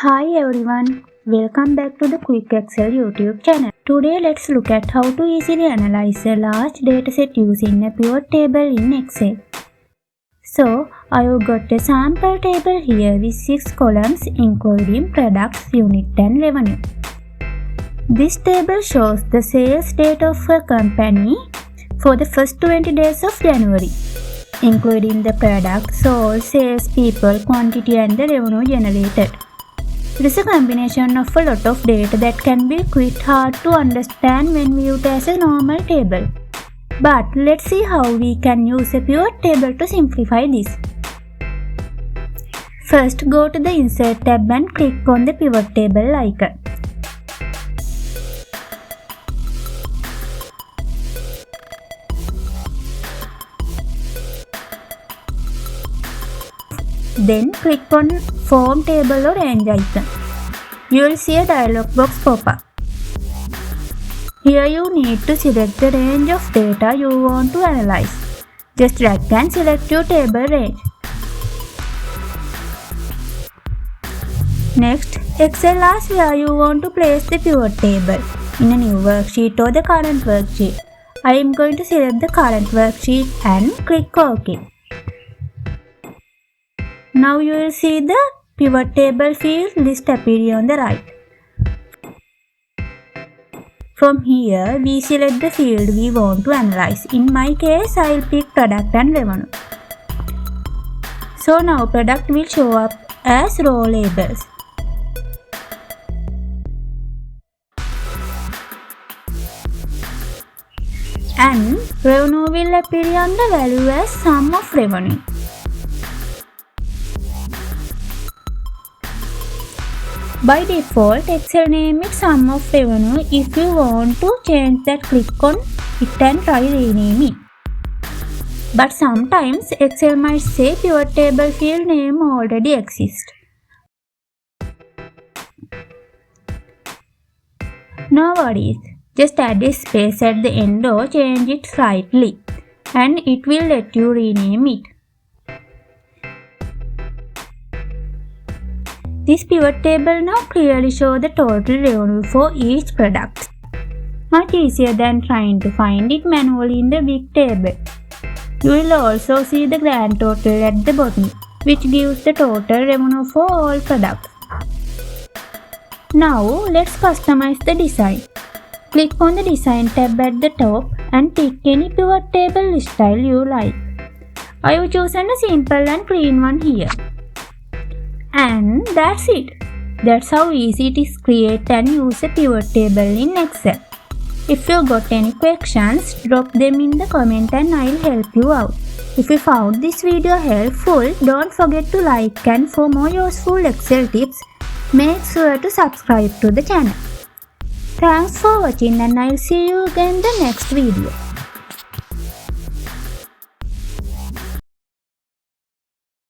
Hi everyone, welcome back to the QuickXcel YouTube channel. Today let's look at how to easily analyze a large dataset using a pivot table in Excel. So, I've got a sample table here with 6 columns including products, unit and revenue. This table shows the sales data of a company for the first 20 days of January, including the products sold, sales people, quantity and the revenue generated. It is a combination of a lot of data that can be quite hard to understand when viewed as a normal table. But let's see how we can use a pivot table to simplify this. First, go to the Insert tab and click on the pivot table icon. Then click on Form Table or Range icon. You will see a dialog box pop up. Here you need to select the range of data you want to analyze. Just drag and select your table range. Next, Excel asks where you want to place the pivot table, in a new worksheet or the current worksheet. I am going to select the current worksheet and click OK. Now you will see the pivot table field list appear on the right. From here, we select the field we want to analyze. In my case, I will pick product and revenue. So now product will show up as row labels. And revenue will appear on the value as sum of revenue. By default, Excel name it sum of revenue. If you want to change that, click on it and try rename it. But sometimes Excel might say pivot table field name already exists. No worries, just add a space at the end or change it slightly and it will let you rename it. This pivot table now clearly shows the total revenue for each product. Much easier than trying to find it manually in the big table. You will also see the grand total at the bottom, which gives the total revenue for all products. Now let's customize the design. Click on the Design tab at the top and pick any pivot table style you like. I have chosen a simple and clean one here. And that's it. That's how easy it is to create and use a pivot table in Excel. If you got any questions, drop them in the comment and I'll help you out. If you found this video helpful, don't forget to like, and for more useful Excel tips, make sure to subscribe to the channel. Thanks for watching and I'll see you again in the next video.